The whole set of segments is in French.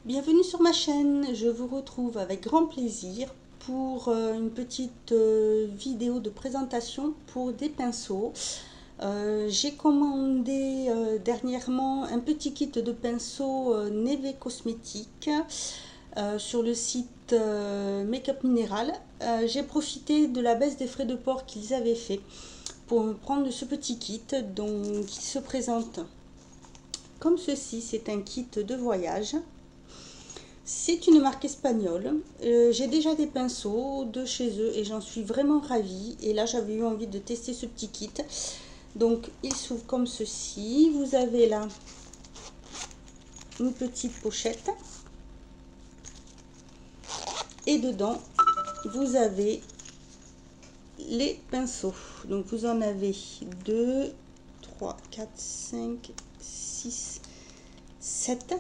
Bienvenue sur ma chaîne, je vous retrouve avec grand plaisir pour une petite vidéo de présentation pour des pinceaux. J'ai commandé dernièrement un petit kit de pinceaux Neve Cosmétiques sur le site Make-up Minéral. J'ai profité de la baisse des frais de port qu'ils avaient fait pour me prendre ce petit kit qui se présente comme ceci. C'est un kit de voyage. C'est une marque espagnole. J'ai déjà des pinceaux de chez eux et j'en suis vraiment ravie. Et là, j'avais eu envie de tester ce petit kit. Donc, il s'ouvre comme ceci. Vous avez là une petite pochette. Et dedans, vous avez les pinceaux. Donc, vous en avez 2, 3, 4, 5, 6, 7.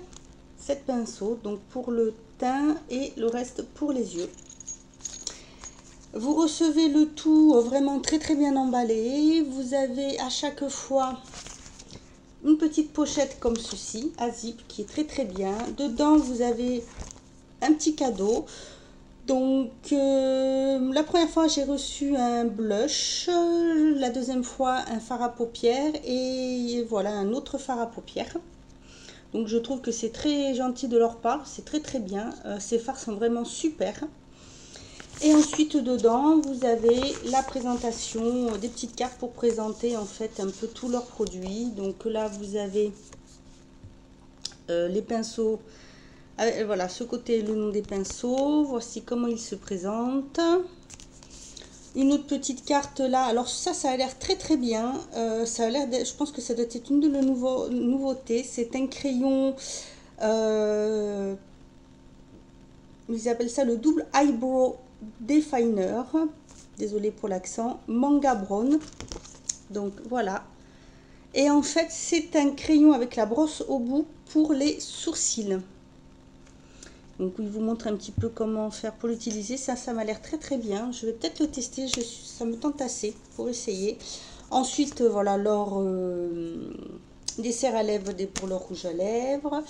7 pinceaux, donc pour le teint et le reste pour les yeux. Vous recevez le tout vraiment très bien emballé. Vous avez à chaque fois une petite pochette comme ceci, à zip, qui est très bien. Dedans, vous avez un petit cadeau. Donc, la première fois, j'ai reçu un blush. La deuxième fois, un fard à paupières. Et voilà, un autre fard à paupières. Donc je trouve que c'est très gentil de leur part, c'est très bien. Ces fards sont vraiment super. Et ensuite dedans, vous avez la présentation, des petites cartes pour présenter en fait un peu tous leurs produits. Donc là, vous avez les pinceaux. Voilà, ce côté le nom des pinceaux. Voici comment ils se présentent. Une autre petite carte là, alors ça a l'air très bien, ça a l'air, je pense que ça doit être une de nos nouveautés. C'est un crayon, ils appellent ça le double eyebrow definer, désolé pour l'accent, manga brown. Donc voilà, et en fait c'est un crayon avec la brosse au bout pour les sourcils. Donc il vous montre un petit peu comment faire pour l'utiliser. Ça m'a l'air très bien. Je vais peut-être le tester. Ça me tente assez pour essayer. Ensuite, voilà leur dessert à lèvres pour leur rouge à lèvres.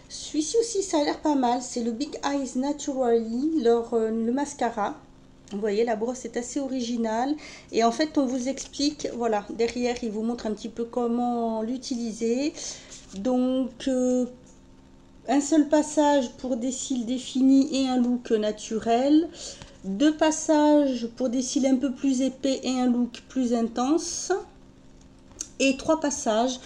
Celui-ci aussi, ça a l'air pas mal. C'est le Big Eyes Naturally, le mascara. Vous voyez, la brosse est assez originale. Et en fait, on vous explique, voilà, derrière, il vous montre un petit peu comment l'utiliser. Donc, un seul passage pour des cils définis et un look naturel. 2 passages pour des cils un peu plus épais et un look plus intense. Et 3 passages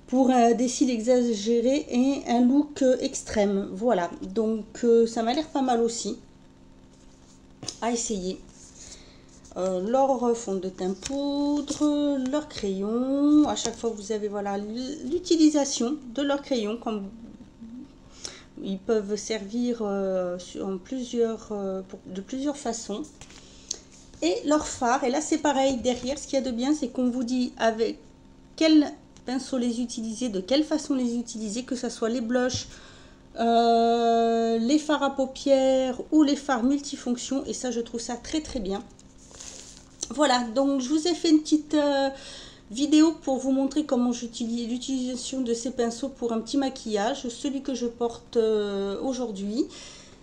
pour des cils exagérés et un look extrême. Voilà, donc ça m'a l'air pas mal aussi à essayer. Leur fond de teint poudre, leur crayon. À chaque fois, vous avez voilà l'utilisation de leur crayon. Comme ils peuvent servir de plusieurs façons. Et leur fard, et là c'est pareil, derrière ce qu'il y a de bien, c'est qu'on vous dit avec quel pinceau les utiliser, de quelle façon les utiliser, que ce soit les blushs, les fards à paupières ou les fards multifonctions. Et ça, je trouve ça très bien. Voilà, donc je vous ai fait une petite vidéo pour vous montrer comment j'utilise l'utilisation de ces pinceaux pour un petit maquillage, celui que je porte aujourd'hui.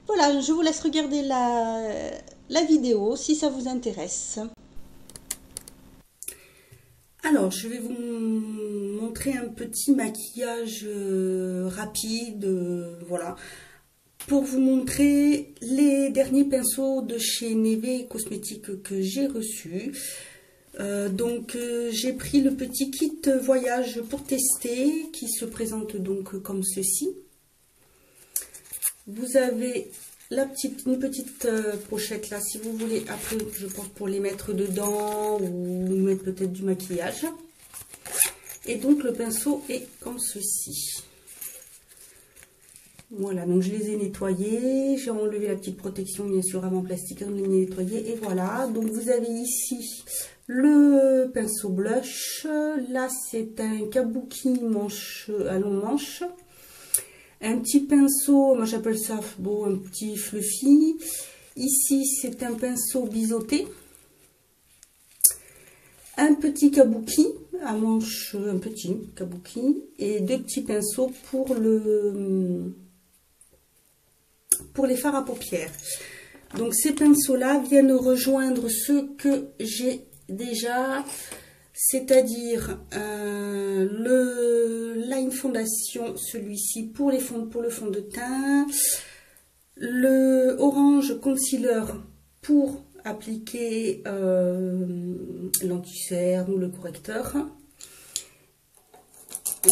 Voilà, je vous laisse regarder la vidéo si ça vous intéresse. Alors, je vais vous montrer un petit maquillage rapide, voilà, pour vous montrer les derniers pinceaux de chez Neve Cosmétiques que j'ai reçus. J'ai pris le petit kit voyage pour tester qui se présente donc comme ceci. Vous avez une petite pochette là si vous voulez, après je pense pour les mettre dedans ou mettre peut-être du maquillage. Et donc le pinceau est comme ceci. Voilà, donc je les ai nettoyés, j'ai enlevé la petite protection bien sûr avant plastique, on les nettoyé et voilà. Donc vous avez ici le pinceau blush, là c'est un kabuki manche à long manche. Un petit pinceau, moi j'appelle ça bon, un petit fluffy. Ici c'est un pinceau biseauté. Un petit kabuki à manche, un petit kabuki. Et 2 petits pinceaux pour pour les fards à paupières. Donc ces pinceaux-là viennent rejoindre ceux que j'ai déjà, c'est-à-dire le Line Fondation, celui-ci pour le fond de teint, le Orange Concealer pour appliquer l'anti-cerne ou le correcteur.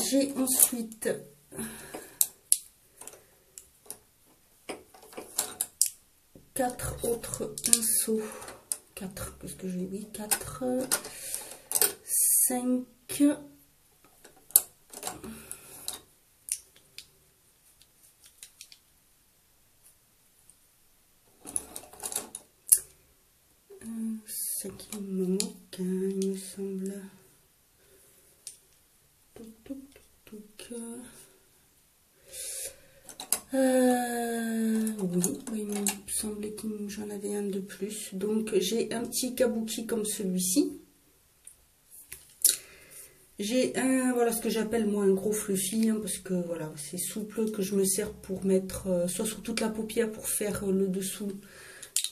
J'ai ensuite quatre autres pinceaux. 4, qu'est-ce que j'ai? Oui, 4, 5, 5, il me manque un, il me semble. Oui, il me semblait que j'en avais un de plus. Donc j'ai un petit kabuki comme celui-ci. J'ai un, voilà ce que j'appelle moi un gros fluffy, hein, parce que voilà, c'est souple, que je me sers pour mettre soit sur toute la paupière pour faire le dessous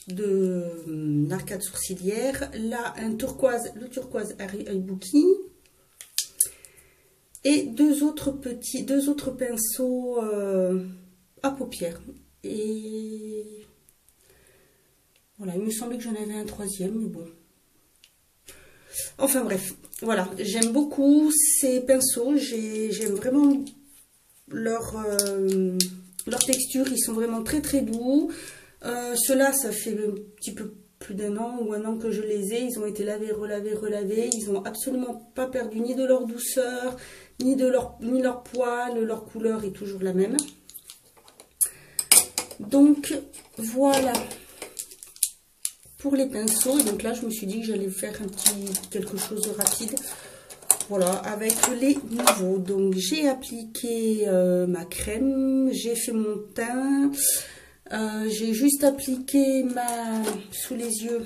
de l'arcade sourcilière. Là, un turquoise, le turquoise Ibuki. Et deux autres pinceaux à paupières. Et voilà, il me semblait que j'en avais un troisième, mais bon. Enfin bref, voilà, j'aime beaucoup ces pinceaux, j'aime vraiment leur texture, ils sont vraiment très très doux. Ceux-là, ça fait un petit peu plus d'un an ou un an que je les ai, ils ont été lavés, relavés, ils n'ont absolument pas perdu ni de leur douceur, ni leur poil, leur couleur est toujours la même. Donc voilà pour les pinceaux. Et donc là je me suis dit que j'allais faire quelque chose de rapide, voilà, avec les nouveaux. Donc j'ai appliqué ma crème, j'ai fait mon teint, j'ai juste appliqué sous les yeux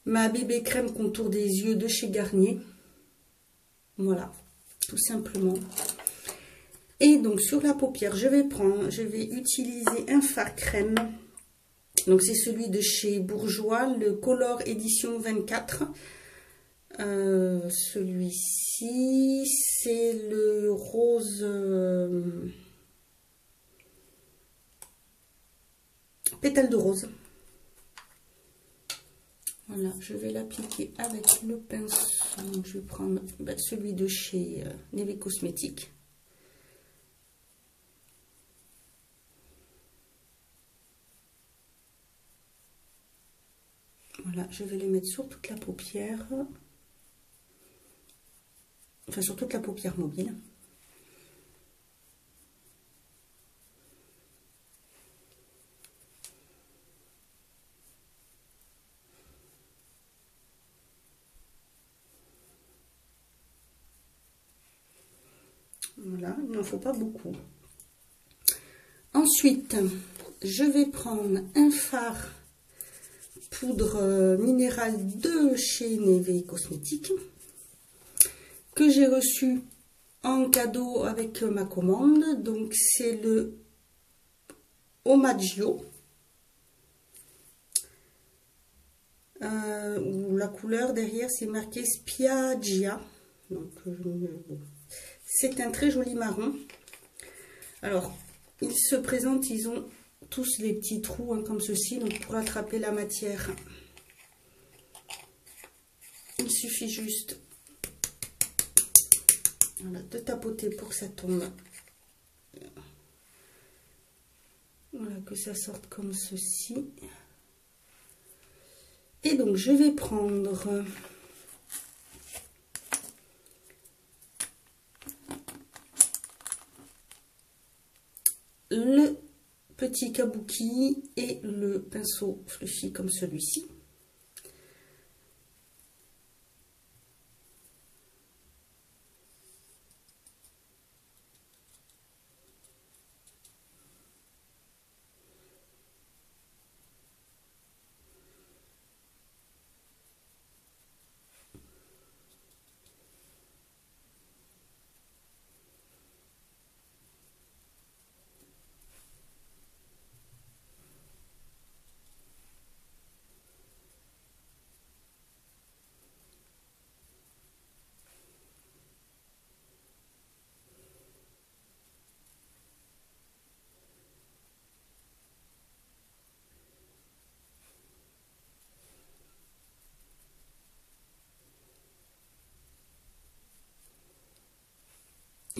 ma bébé crème contour des yeux de chez Garnier, voilà, tout simplement. Et donc sur la paupière, je vais utiliser un fard crème. Donc c'est celui de chez Bourjois, le Color Édition 24. Celui-ci, c'est le rose pétale de rose. Voilà, je vais l'appliquer avec le pinceau. Donc je vais prendre celui de chez Neve Cosmetics. Voilà, je vais les mettre sur toute la paupière. Enfin, sur toute la paupière mobile. Voilà, il n'en faut pas beaucoup. Ensuite, je vais prendre un fard poudre minérale de chez Neve Cosmetics que j'ai reçu en cadeau avec ma commande. Donc c'est le Omaggio, où la couleur derrière c'est marqué Spiaggia. Donc c'est un très joli marron. Alors ils se présentent, ils ont tous des petits trous, hein, comme ceci. Donc pour attraper la matière, il suffit juste, voilà, de tapoter pour que ça tombe. Voilà, que ça sorte comme ceci. Et donc je vais prendre le petit kabuki et le pinceau fluffy comme celui-ci.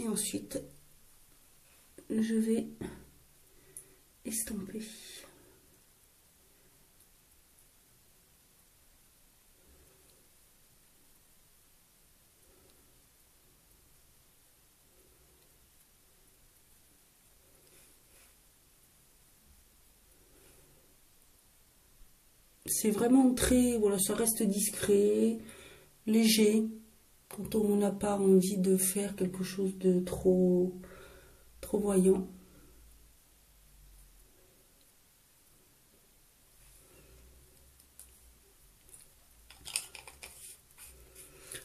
Et ensuite, je vais estomper. C'est vraiment très, voilà, ça reste discret, léger, quand on n'a pas envie de faire quelque chose de trop voyant.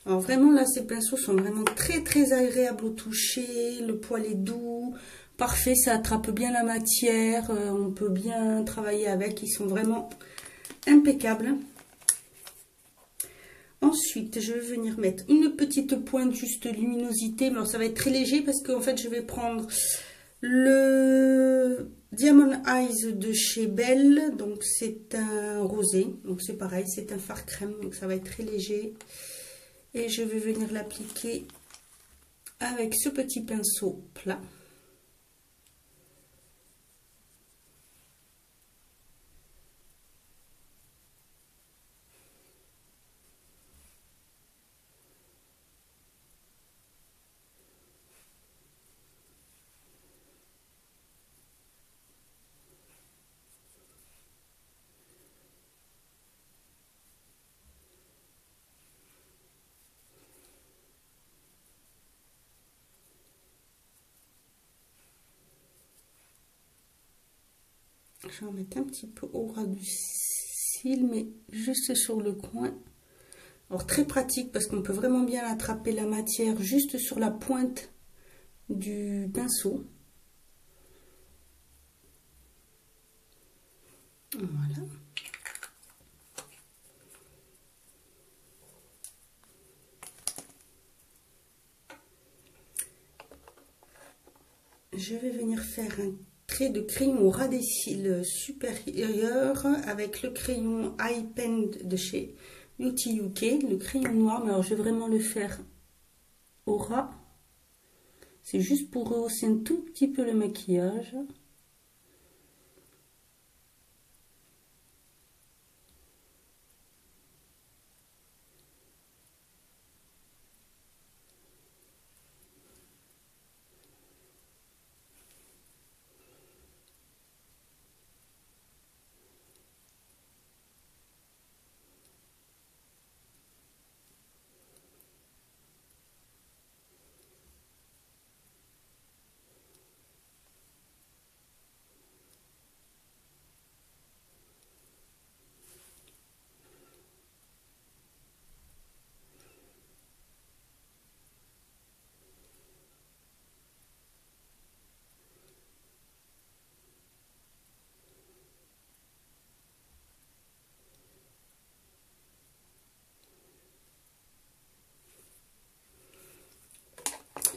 Alors vraiment là, ces pinceaux sont vraiment très agréables au toucher, le poil est doux, parfait, ça attrape bien la matière, on peut bien travailler avec, ils sont vraiment impeccables. Ensuite, je vais venir mettre une petite pointe juste luminosité, mais alors ça va être très léger parce qu'en fait je vais prendre le Diamond Eyes de chez Belle, donc c'est un rosé, donc c'est pareil, c'est un fard crème, donc ça va être très léger. Et je vais venir l'appliquer avec ce petit pinceau plat. Je vais en mettre un petit peu au ras du cil, mais juste sur le coin. Alors très pratique parce qu'on peut vraiment bien attraper la matière juste sur la pointe du pinceau. Voilà. Je vais venir faire un trait de crayon au ras des cils supérieur avec le crayon Eye Pen de chez Beauty UK, le crayon noir, mais alors je vais vraiment le faire au ras. C'est juste pour rehausser un tout petit peu le maquillage.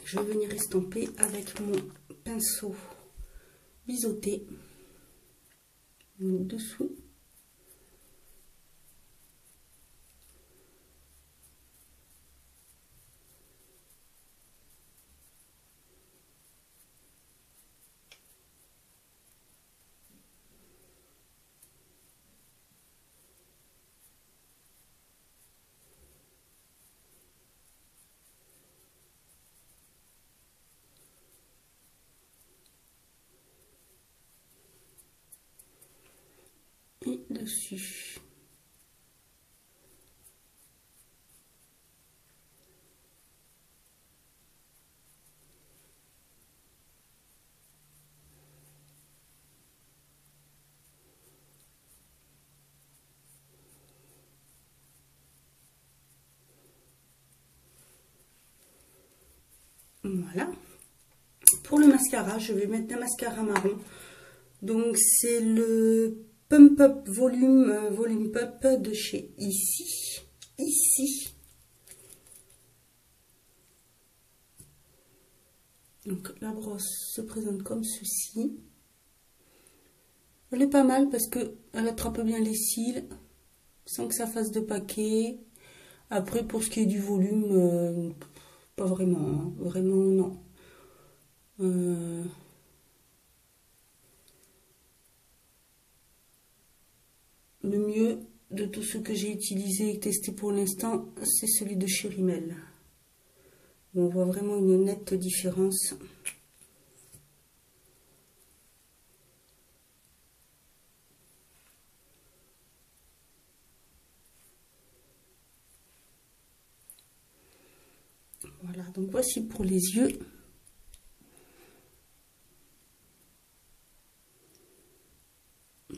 Je vais venir estomper avec mon pinceau biseauté dessous. Et dessus. Voilà. Pour le mascara, je vais mettre un mascara marron. Donc c'est le Pump Up Volume Pump de chez Ici. Donc la brosse se présente comme ceci. Elle est pas mal parce que elle attrape bien les cils sans que ça fasse de paquet. Après pour ce qui est du volume, pas vraiment, hein. Vraiment non. Le mieux de tout ce que j'ai utilisé et testé pour l'instant, c'est celui de chez Rimmel. On voit vraiment une nette différence. Voilà, donc voici pour les yeux.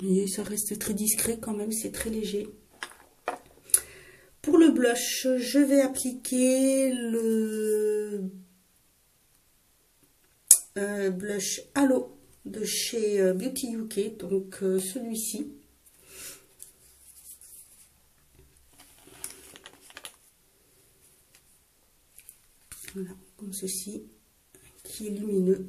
Et ça reste très discret quand même, c'est très léger. Pour le blush, je vais appliquer le blush Halo de chez Beauty UK, donc celui-ci. Voilà, comme ceci, qui est lumineux.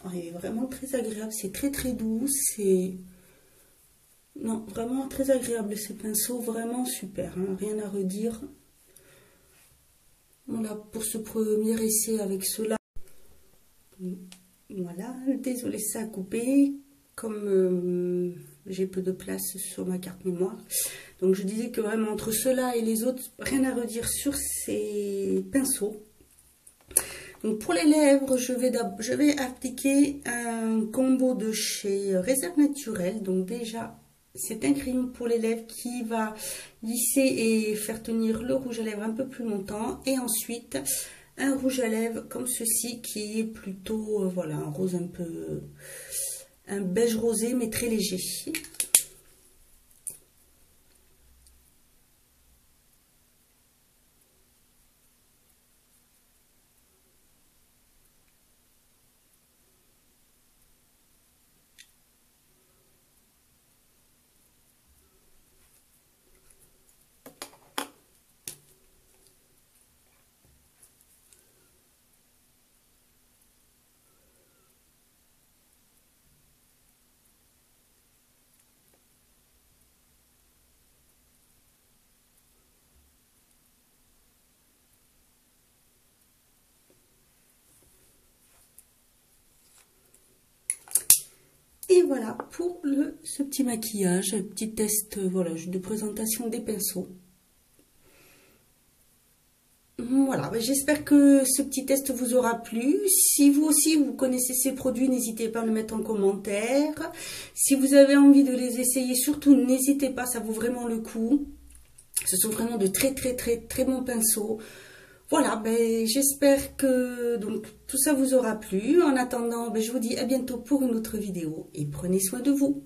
Oh, il est vraiment très agréable, c'est très doux, c'est... Non, vraiment très agréable ces pinceaux, vraiment super, hein, rien à redire. Voilà, pour ce premier essai avec cela. Voilà, désolé ça a coupé, comme j'ai peu de place sur ma carte mémoire. Donc je disais que vraiment entre cela et les autres, rien à redire sur ces pinceaux. Donc pour les lèvres, je vais appliquer un combo de chez Réserve Naturelle. Donc déjà, c'est un crayon pour les lèvres qui va lisser et faire tenir le rouge à lèvres un peu plus longtemps. Et ensuite, un rouge à lèvres comme ceci qui est plutôt, voilà, un rose un peu, un beige rosé mais très léger. Et voilà pour ce petit maquillage, petit test voilà, de présentation des pinceaux. Voilà, j'espère que ce petit test vous aura plu. Si vous aussi vous connaissez ces produits, n'hésitez pas à le mettre en commentaire. Si vous avez envie de les essayer, surtout n'hésitez pas, ça vaut vraiment le coup. Ce sont vraiment de très bons pinceaux. Voilà, j'espère que donc tout ça vous aura plu. En attendant, je vous dis à bientôt pour une autre vidéo et prenez soin de vous.